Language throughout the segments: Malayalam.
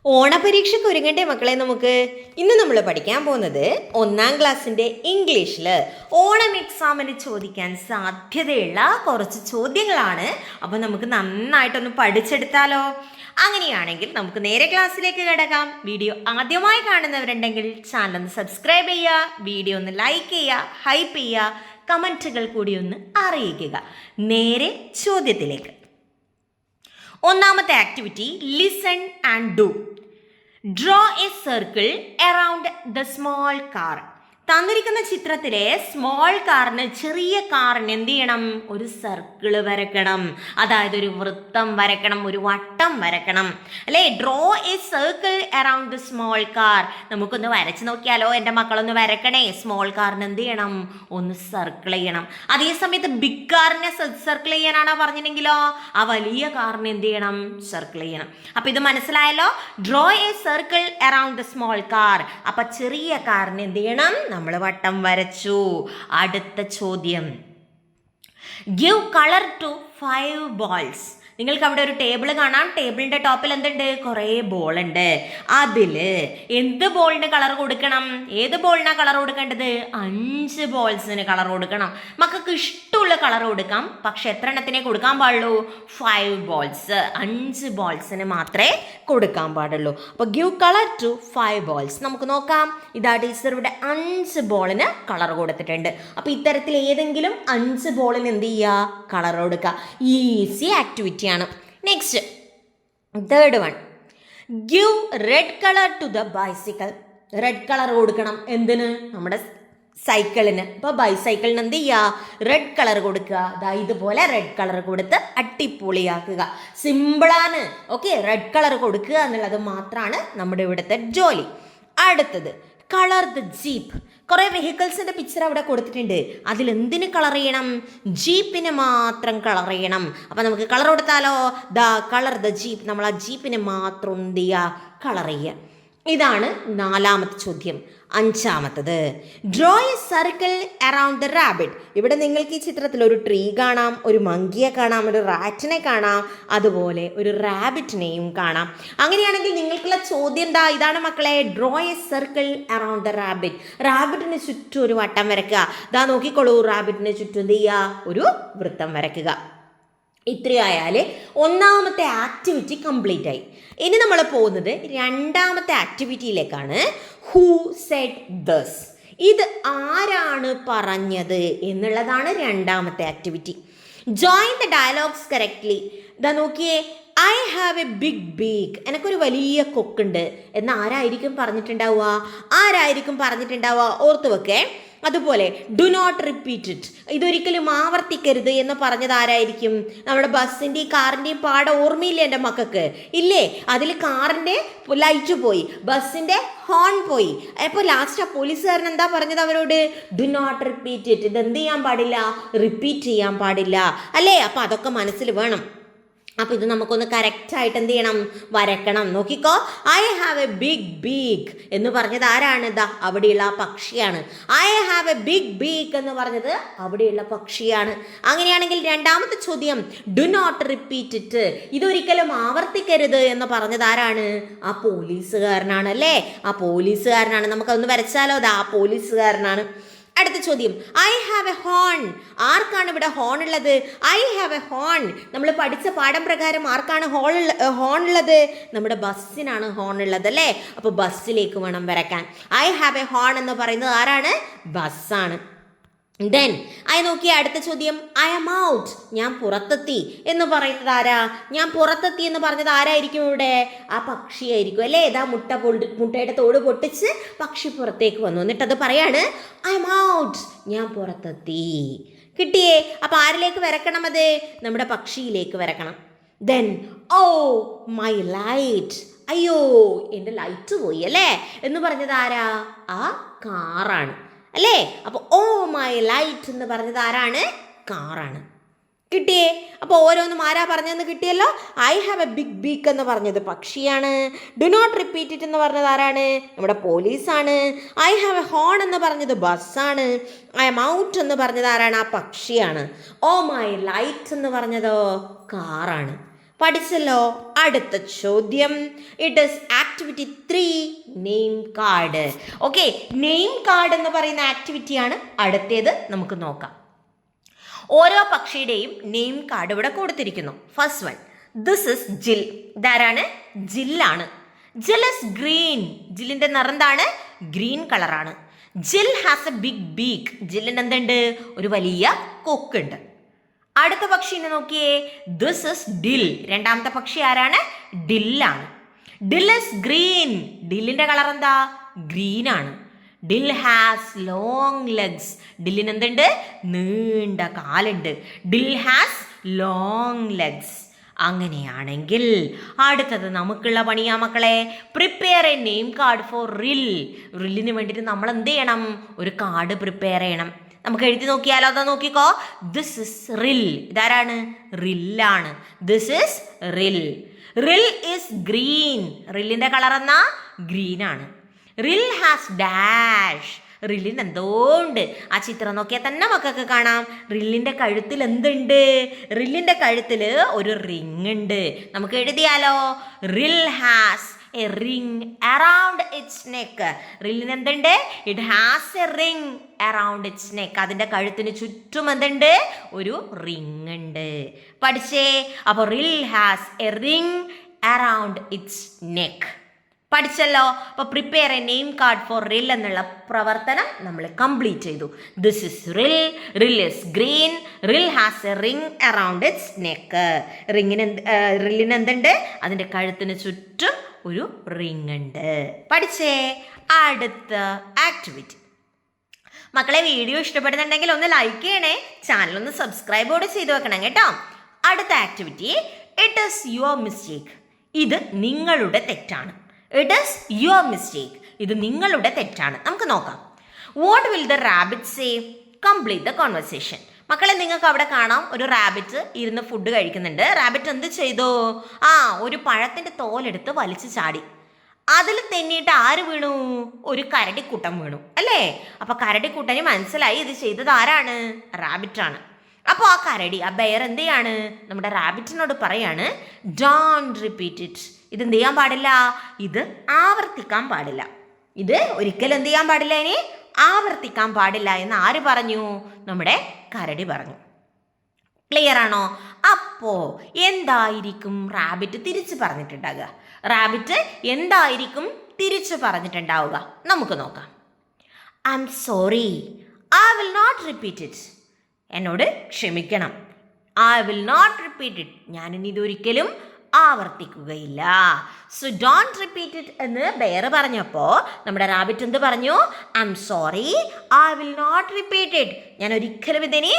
ഓണപരീക്ഷയ്ക്ക് ഒരുങ്ങണ്ടേ മക്കളെ നമുക്ക്. ഇന്ന് നമ്മൾ പഠിക്കാൻ പോകുന്നത് 1ാം ക്ലാസ്സിൻ്റെ ഇംഗ്ലീഷിൽ ഓണം എക്സാമിന് ചോദിക്കാൻ സാധ്യതയുള്ള കുറച്ച് ചോദ്യങ്ങളാണ്. അപ്പോൾ നമുക്ക് നന്നായിട്ടൊന്ന് പഠിച്ചെടുത്താലോ? അങ്ങനെയാണെങ്കിൽ നമുക്ക് നേരെ ക്ലാസ്സിലേക്ക് കിടക്കാം. വീഡിയോ ആദ്യമായി കാണുന്നവരുണ്ടെങ്കിൽ ചാനൽ ഒന്ന് സബ്സ്ക്രൈബ് ചെയ്യുക, വീഡിയോ ഒന്ന് ലൈക്ക് ചെയ്യുക, ഹൈപ്പ് ചെയ്യുക, കമൻറ്റുകൾ കൂടി ഒന്ന് അറിയിക്കുക. നേരെ ചോദ്യത്തിലേക്ക്. ഒന്നാമത്തെ activity listen and do. Draw a circle around the small car. തന്നിരിക്കുന്ന ചിത്രത്തിലെ സ്മോൾ കാറിന്, ചെറിയ കാറിന് എന്ത് ചെയ്യണം? ഒരു സർക്കിൾ വരക്കണം. അതായത് ഒരു വൃത്തം വരക്കണം, ഒരു വട്ടം വരക്കണം അല്ലേ? Draw a circle around the small car. നമുക്കൊന്ന് വരച്ച് നോക്കിയാലോ? എൻ്റെ മക്കളൊന്ന് വരക്കണേ. സ്മോൾ കാറിന് എന്ത് ചെയ്യണം? ഒന്ന് സർക്കിൾ ചെയ്യണം. അതേ സമയത്ത് ബിഗ് കാറിനെ സർക്കിൾ ചെയ്യാനാണോ പറഞ്ഞിട്ടുണ്ടെങ്കിലോ ആ വലിയ കാറിന് എന്ത് ചെയ്യണം? സർക്കിൾ ചെയ്യണം. അപ്പൊ ഇത് മനസ്സിലായല്ലോ? Draw a circle around the small car. അപ്പൊ ചെറിയ കാറിന് എന്ത് ചെയ്യണം? നമ്മൾ വട്ടം വരച്ചു. അടുത്ത ചോദ്യം, ഗിവ് കളർ ടു 5 balls. നിങ്ങൾക്ക് അവിടെ ഒരു ടേബിൾ കാണാം. ടേബിളിന്റെ ടോപ്പിൽ എന്തുണ്ട്? കുറേ ബോൾ ഉണ്ട്. അതില് എന്ത് ബോളിന് കളർ കൊടുക്കണം? ഏത് ബോളിനാ കളർ കൊടുക്കേണ്ടത്? 5 ബോൾസിന് കളർ കൊടുക്കണം. മക്കൾക്ക് ഇഷ്ടമുള്ള കളർ കൊടുക്കാം, പക്ഷെ എത്ര എണ്ണത്തിനെ കൊടുക്കാൻ പാടുള്ളൂ? 5 balls. 5 ബോൾസിന് മാത്രമേ കൊടുക്കാൻ പാടുള്ളൂ. അപ്പൊ ഗിവ് കളർ ടു 5 balls. നമുക്ക് നോക്കാം. ഇതാ ടീച്ചർ ഇവിടെ 5 ബോളിന് കളർ കൊടുത്തിട്ടുണ്ട്. അപ്പൊ ഇത്തരത്തിൽ ഏതെങ്കിലും 5 ബോളിന് എന്ത് ചെയ്യുക? കളർ കൊടുക്കുക. Easy activity. Next, third one, give red colour to the bicycle. Red colour കൊടുക്കണം. എന്തിന്? നമ്മുടെ സൈക്കിളിന്. അപ്പോൾ ബൈസൈക്കിളിന് എന്ത് ചെയ്യുക? റെഡ് കളർ കൊടുക്കുക. അതാ ഇതുപോലെ റെഡ് കളർ കൊടുത്ത് അടിപൊളിയാക്കുക. സിമ്പിളാണ്. ഓക്കെ, റെഡ് കളർ കൊടുക്കുക എന്നുള്ളത് മാത്രമാണ് നമ്മുടെ ഇവിടുത്തെ ജോലി. അടുത്തത്, കളർ ദ ജീപ്പ്. കുറേ വെഹിക്കിൾസിൻ്റെ പിക്ചർ അവിടെ കൊടുത്തിട്ടുണ്ട്. അതിലെന്തിന് കളർ ചെയ്യണം? ജീപ്പിന് മാത്രം കളർ ചെയ്യണം. അപ്പം നമുക്ക് കളർ കൊടുത്താലോ? The colour the jeep. നമ്മൾ ആ ജീപ്പിന് മാത്രം എന്ത് ചെയ്യുക? കളർ ചെയ്യുക. ഇതാണ് 4ാമത്തെ ചോദ്യം. 5ാമത്തത്, draw a circle around the rabbit. ഇവിടെ നിങ്ങൾക്ക് ഈ ചിത്രത്തിൽ ഒരു ട്രീ കാണാം, ഒരു മങ്കിയെ കാണാം, ഒരു റാറ്റിനെ കാണാം, അതുപോലെ ഒരു റാബിറ്റിനെയും കാണാം. അങ്ങനെയാണെങ്കിൽ നിങ്ങൾക്കുള്ള ചോദ്യം എന്താ? ഇതാണ് മക്കളെ, draw a circle around the rabbit. റാബിറ്റിന് ചുറ്റും ഒരു വട്ടം വരയ്ക്കുക. ഇതാ നോക്കിക്കോളൂ, റാബിറ്റിന് ചുറ്റും എന്ത് ചെയ്യുക? ഒരു വൃത്തം വരയ്ക്കുക. ഇത്രയായാൽ 1ാമത്തെ ആക്ടിവിറ്റി കംപ്ലീറ്റ് ആയി. ഇനി നമ്മൾ പോകുന്നത് 2ാമത്തെ ആക്ടിവിറ്റിയിലേക്കാണ്. Who said this. ഇത് ആരാണ് പറഞ്ഞത് എന്നുള്ളതാണ് 2ാമത്തെ ആക്ടിവിറ്റി. Join the dialogues correctly. ഇതാ നോക്കിയേ, I have a big beak. എനിക്കൊരു വലിയ കൊക്കുണ്ട് എന്ന് ആരായിരിക്കും പറഞ്ഞിട്ടുണ്ടാവുക? ആരായിരിക്കും പറഞ്ഞിട്ടുണ്ടാവുക? ഓർത്തു വെക്കേ. അതുപോലെ ഡു നോട്ട് റിപ്പീറ്റ് ഇറ്റ്. ഇതൊരിക്കലും ആവർത്തിക്കരുത് എന്ന് പറഞ്ഞത് ആരായിരിക്കും? നമ്മുടെ ബസ്സിൻ്റെയും കാറിൻ്റെയും പാഠം ഓർമ്മയില്ലേ എൻ്റെ മക്കൾക്ക്? ഇല്ലേ? അതിൽ കാറിൻ്റെ ലൈറ്റ് പോയി, ബസ്സിൻ്റെ ഹോൺ പോയി. അപ്പോൾ ലാസ്റ്റ് ആ പോലീസുകാരൻ എന്താ പറഞ്ഞത് അവരോട്? Do not repeat it. ഇത് എന്ത് ചെയ്യാൻ പാടില്ല? റിപ്പീറ്റ് ചെയ്യാൻ പാടില്ല അല്ലേ? അപ്പോൾ അതൊക്കെ മനസ്സിൽ വേണം. അപ്പോൾ ഇത് നമുക്കൊന്ന് കറക്റ്റായിട്ട് എന്ത് ചെയ്യണം? വരക്കണം. നോക്കിക്കോ, I have a big beak എന്ന് പറഞ്ഞത് ആരാണ്? ഇതാ അവിടെയുള്ള ആ പക്ഷിയാണ്. I have a big beak എന്ന് പറഞ്ഞത് അവിടെയുള്ള പക്ഷിയാണ്. അങ്ങനെയാണെങ്കിൽ 2ാമത്തെ ചോദ്യം, ഡു നോട്ട് റിപ്പീറ്റ് ഇറ്റ്. ഇതൊരിക്കലും ആവർത്തിക്കരുത് എന്ന് പറഞ്ഞത് ആരാണ്? ആ പോലീസുകാരനാണ് അല്ലേ? ആ പോലീസുകാരനാണ്. നമുക്കതൊന്ന് വരച്ചാലോ? അതാ ആ പോലീസുകാരനാണ്. അടുത്ത ചോദ്യം, ഐ ഹാവ് എ ഹോൺ. ആർക്കാണ് ഇവിടെ ഹോൺ ഉള്ളത്? I have A horn. നമ്മൾ പഠിച്ച പാഠം പ്രകാരം ആർക്കാണ് ഹോൺ ഉള്ളത്? നമ്മുടെ ബസ്സിനാണ് ഹോൺ ഉള്ളത് അല്ലേ? അപ്പോൾ ബസ്സിലേക്ക് വേണം വരയ്ക്കാൻ. ഐ ഹാവ് എ ഹോൺ എന്ന് പറയുന്നത് ആരാണ്? ബസ്സാണ്. ദെൻ നോക്കിയ അടുത്ത ചോദ്യം, ഐ ആം ഔട്ട്. ഞാൻ പുറത്തെത്തി എന്ന് പറയുന്നത് ആരാ? ഞാൻ പുറത്തെത്തി എന്ന് പറഞ്ഞത് ആരായിരിക്കും ഇവിടെ? ആ പക്ഷിയായിരിക്കും അല്ലേ? ഇതാ മുട്ടയുടെ തോട് പൊട്ടിച്ച് പക്ഷി പുറത്തേക്ക് വന്നു. എന്നിട്ട് അത് പറയാണ്, ഐ ആം ഔട്ട്. ഞാൻ പുറത്തെത്തി. കിട്ടിയേ? അപ്പം ആരിലേക്ക് വരക്കണം? അത് നമ്മുടെ പക്ഷിയിലേക്ക് വരക്കണം. Then oh my light. അയ്യോ, എൻ്റെ ലൈറ്റ് പോയി അല്ലേ എന്ന് പറഞ്ഞത് ആരാ? ആ കാറാണ് അല്ലേ? അപ്പോൾ ഓ മൈ ലൈറ്റ് എന്ന് പറഞ്ഞത് ആരാണ്? കാറാണ്. കിട്ടിയേ? അപ്പോൾ ഓരോന്നും ആരാ പറഞ്ഞതെന്ന് കിട്ടിയല്ലോ. I have a big beak എന്ന് പറഞ്ഞത് പക്ഷിയാണ്. ഡു നോട്ട് റിപ്പീറ്റ് ഇറ്റ് എന്ന് പറഞ്ഞത് ആരാണ്? നമ്മുടെ പോലീസാണ്. ഐ ഹാവ് എ ഹോൺ എന്ന് പറഞ്ഞത് ബസ്സാണ്. ഐ എം ഔട്ട് എന്ന് പറഞ്ഞത് ആരാണ്? ആ പക്ഷിയാണ്. ഓ മൈ ലൈറ്റ് എന്ന് പറഞ്ഞതോ കാറാണ്. പഠിച്ചല്ലോ. അടുത്ത ചോദ്യം, it is activity 3 name card. Okay, name card എന്ന് പറയുന്ന ആക്ടിവിറ്റിയാണ് അടുത്തേത്. നമുക്ക് നോക്കാം. ഓരോ പക്ഷിയുടെയും നെയിം കാർഡ് ഇവിടെ കൊടുത്തിരിക്കുന്നു. ഫസ്റ്റ് വൺ, ദിസ് ഇസ് ജിൽ. ഇതാരാണ്? ജില്ലാണ്. ജിൽ ഇസ് ഗ്രീൻ. ജില്ലിന്റെ നിറം എന്താണ്? ഗ്രീൻ കളറാണ്. ജിൽ ഹാസ് എ ബിഗ് ബീക്ക്. ജില്ലിന് എന്തുണ്ട്? ഒരു വലിയ കൊക്കുണ്ട്. അടുത്ത പക്ഷിനെ നോക്കിയേ, ദിസ് ഇസ് ഡിൽ. രണ്ടാമത്തെ പക്ഷി ആരാണ്? ഡില്ലാണ്. Dill is green. ഡില്ലിന്റെ കളർ എന്താ? ഗ്രീൻ ആണ്. Dill has long legs. ഡില്ലിന് എന്തുണ്ട്? നീണ്ട കാലുണ്ട്. Dill has long legs. അങ്ങനെയാണെങ്കിൽ അടുത്തത് നമുക്കുള്ള പണിയാ മക്കളെ. Prepare a name card for Rill. റില്ലിന് വേണ്ടിയിട്ട് നമ്മൾ എന്ത് ചെയ്യണം? ഒരു കാർഡ് പ്രിപ്പയർ ചെയ്യണം. നമുക്ക് എഴുതി നോക്കിയാലോ? അതാ നോക്കിക്കോ. ദിസ് ഇസ് റിൽ. ഇതാരാണ്? റില്ലാണ്. This is Rill. Rill is green. റില്ലിന്റെ colour എന്നാ? ഗ്രീൻ ആണ്. റിൽ ഹാസ് ഡാഷ്. റില്ലിന് എന്തോ ഉണ്ട്. ആ ചിത്രം നോക്കിയാൽ തന്നെ മക്കൾക്ക് കാണാം. റില്ലിന്റെ കഴുത്തിൽ എന്തുണ്ട്? റില്ലിന്റെ കഴുത്തിൽ ഒരു റിങ് ഉണ്ട്. നമുക്ക് എഴുതിയാലോ? Rill has a ring around its neck. റില്ലിന് എന്തുണ്ട്? It has a ring around its neck. അതിന്റെ കഴുത്തിന് ചുറ്റും എന്തുണ്ട്? ഒരു റിങ് ഉണ്ട്. പഠിച്ചേ? അപ്പോൾ Rill has a ring around its neck. പഠിച്ചല്ലോ. അപ്പോൾ prepare a name card for Rill എന്നുള്ള പ്രവർത്തനം നമ്മൾ കംപ്ലീറ്റ് ചെയ്തു. This is Rill. Rill is green. Rill has a ring around its neck. റില്ലിന് എന്തുണ്ട്? അതിൻ്റെ കഴുത്തിന് ചുറ്റും ഒരു റിങ് ഉണ്ട്. പഠിച്ചേ? അടുത്ത ആക്ടിവിറ്റി. മക്കളെ, വീഡിയോ ഇഷ്ടപ്പെടുന്നുണ്ടെങ്കിൽ ഒന്ന് ലൈക്ക് ചെയ്യണേ. ചാനൽ ഒന്ന് സബ്സ്ക്രൈബ് കൂടെ ചെയ്ത് വെക്കണം കേട്ടോ. അടുത്ത activity, it is your mistake. ഇത് നിങ്ങളുടെ തെറ്റാണ്. It is your mistake. ഇത് നിങ്ങളുടെ തെറ്റാണ്. നമുക്ക് നോക്കാം. What will the rabbit say? Complete the conversation. മക്കളെ, നിങ്ങൾക്ക് അവിടെ കാണാം ഒരു റാബിറ്റ് ഇരുന്ന് ഫുഡ് കഴിക്കുന്നുണ്ട്. റാബിറ്റ് എന്ത് ചെയ്തു? ഒരു പഴത്തിൻ്റെ തോലെടുത്ത് വലിച്ചു ചാടി. അതിൽ തെന്നിയിട്ട് ആര് വീണു? ഒരു കരടിക്കുട്ടൻ വീണു അല്ലേ? അപ്പൊ കരടിക്കുട്ടന് മനസ്സിലായി ഇത് ചെയ്തത് ആരാണ്? റാബിറ്റാണ്. അപ്പോൾ ആ കരടി, ആ ബെയർ എന്ത് ചെയ്യാണ്? നമ്മുടെ റാബിറ്റിനോട് പറയാണ്, ഡോണ്ട് റിപ്പീറ്റ് ഇറ്റ്. ഇത് എന്ത് ചെയ്യാൻ പാടില്ല? ഇത് ആവർത്തിക്കാൻ പാടില്ല. ഇത് ഒരിക്കലും എന്ത് ചെയ്യാൻ പാടില്ല? ഇനി ആവർത്തിക്കാൻ പാടില്ല എന്ന് ആര് പറഞ്ഞു? നമ്മുടെ കരടി പറഞ്ഞു. ക്ലിയർ ആണോ? അപ്പോ എന്തായിരിക്കും റാബിറ്റ് തിരിച്ചു പറഞ്ഞിട്ടുണ്ടാവുക? റാബിറ്റ് എന്തായിരിക്കും തിരിച്ചു പറഞ്ഞിട്ടുണ്ടാവുക? നമുക്ക് നോക്കാം. I'm sorry, I will not repeat it. എന്നോട് ക്ഷമിക്കണം. I will not repeat it. ഞാനിനി ഇതൊരിക്കലും ആവർത്തിക്കുകയില്ല. സോ ഡോണ്ട് റിപ്പീറ്റ് ഇറ്റ് എന്ന് ബെയർ പറഞ്ഞപ്പോൾ നമ്മുടെ റാബിറ്റ് എന്ത് പറഞ്ഞു? I'm sorry, I will not repeat it. ഞാൻ ഒരിക്കലും ഇതിനെ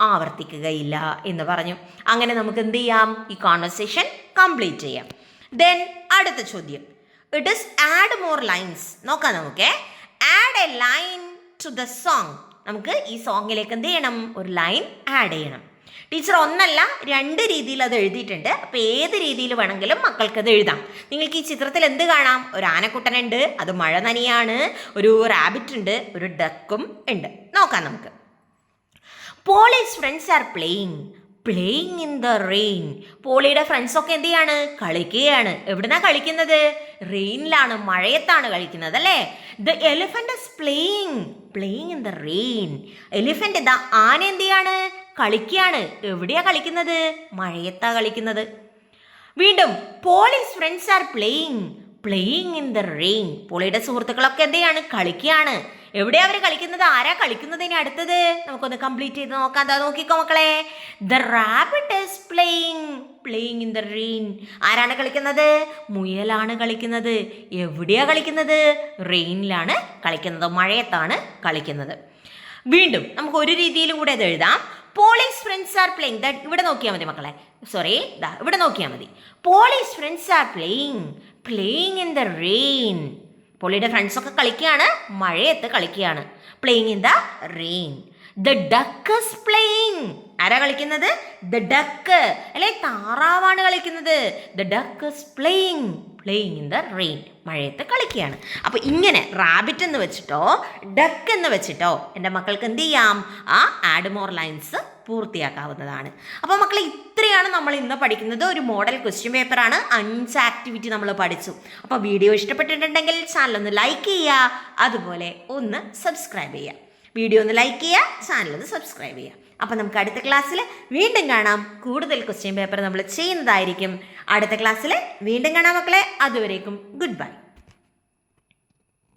ആവർത്തിക്കുകയില്ല എന്ന് പറഞ്ഞു. അങ്ങനെ നമുക്ക് എന്ത് ചെയ്യാം? ഈ കോൺവെർസേഷൻ കംപ്ലീറ്റ് ചെയ്യാം. ദെൻ അടുത്ത ചോദ്യം, it is add more lines. നോക്കാം നമുക്ക്. Add a line to the song. നമുക്ക് ഈ സോങ്ങിലേക്ക് എന്ത് ചെയ്യണം? ഒരു ലൈൻ ആഡ് ചെയ്യണം. ടീച്ചർ ഒന്നല്ല 2 രീതിയിൽ അത് എഴുതിയിട്ടുണ്ട്. അപ്പോൾ ഏത് രീതിയിൽ വേണമെങ്കിലും മക്കൾക്കത് എഴുതാം. നിങ്ങൾക്ക് ഈ ചിത്രത്തിൽ എന്ത് കാണാം? ഒരു ആനക്കുട്ടനുണ്ട്, അത് മഴ നനിയാണ്. ഒരു റാബിറ്റ് ഉണ്ട്, ഒരു ഡക്കും ഉണ്ട്. നോക്കാം നമുക്ക്. Polly's friends are playing in the rain. പോളിയുടെ ഫ്രണ്ട്സൊക്കെ എന്ത് ചെയ്യാണ്? കളിക്കുകയാണ്. എവിടുന്നാ കളിക്കുന്നത്? റെയിനിലാണ്, മഴയത്താണ് കളിക്കുന്നത് അല്ലേ? The elephant is playing in the rain. Elephant the ആന എന്ത് ചെയ്യാണ്? കളിക്കുകയാണ്. എവിടെയാ കളിക്കുന്നത്? മഴയത്താ കളിക്കുന്നത്. വീണ്ടും Polly's friends are playing in the rain. പോളിയുടെ സുഹൃത്തുക്കളൊക്കെ എന്ത് ചെയ്യാണ്? കളിക്കുകയാണ്. എവിടെയാ അവർ കളിക്കുന്നത്? ആരാ കളിക്കുന്നത്? ഇനി അടുത്തത് നമുക്കൊന്ന് കംപ്ലീറ്റ് ചെയ്ത് നോക്കാം. എന്താ നോക്കിക്കോ മക്കളെ. The rabbit is playing in the rain. ആരാണ് കളിക്കുന്നത്? മുയലാണ് കളിക്കുന്നത്. എവിടെയാ കളിക്കുന്നത്? റെയിനിലാണ് കളിക്കുന്നത്, മഴയത്താണ് കളിക്കുന്നത്. വീണ്ടും നമുക്ക് ഒരു രീതിയിലും കൂടെ അത് എഴുതാം. Polly's friends are playing. ഇവിടെ നോക്കിയാൽ മതി മക്കളെ. സോറി, ഇവിടെ നോക്കിയാൽ മതി. Polly's friends are playing in the rain. പോളിയുടെ ഫ്രണ്ട്സൊക്കെ കളിക്കുകയാണ്, മഴയത്ത് കളിക്കുകയാണ്. Playing in the rain. The duck is playing. ആരാ കളിക്കുന്നത്? ദ ഡക്ക് അല്ലെ, താറാവാണ് കളിക്കുന്നത്. The duck is playing in the rain. മഴയത്ത് കളിക്കുകയാണ്. അപ്പോൾ ഇങ്ങനെ റാബിറ്റ് എന്ന് വെച്ചിട്ടോ ഡക്ക് എന്ന് വെച്ചിട്ടോ എൻ്റെ മക്കൾക്ക് എന്ത് ചെയ്യാം? ആ ആഡ് മോർ ലൈൻസ് പൂർത്തിയാക്കാവുന്നതാണ്. അപ്പോൾ മക്കളെ ഇത്രയാണ് നമ്മൾ ഇന്ന് പഠിക്കുന്നത്. ഒരു മോഡൽ ക്വസ്റ്റ്യൻ പേപ്പറാണ്. 5 ആക്ടിവിറ്റി നമ്മൾ പഠിച്ചു. അപ്പോൾ വീഡിയോ ഇഷ്ടപ്പെട്ടിട്ടുണ്ടെങ്കിൽ ചാനൽ ഒന്ന് ലൈക്ക് ചെയ്യുക, അതുപോലെ ഒന്ന് സബ്സ്ക്രൈബ് ചെയ്യുക. വീഡിയോ ഒന്ന് ലൈക്ക് ചെയ്യുക, ചാനൽ ഒന്ന് സബ്സ്ക്രൈബ് ചെയ്യുക. അപ്പോൾ നമുക്ക് അടുത്ത ക്ലാസ്സിൽ വീണ്ടും കാണാം. കൂടുതൽ ക്വസ്റ്റ്യൻ പേപ്പർ നമ്മൾ ചെയ്യുന്നതായിരിക്കും. അടുത്ത ക്ലാസ്സിൽ വീണ്ടും കാണാം മക്കളെ. അതുവരേക്കും ഗുഡ് ബൈ.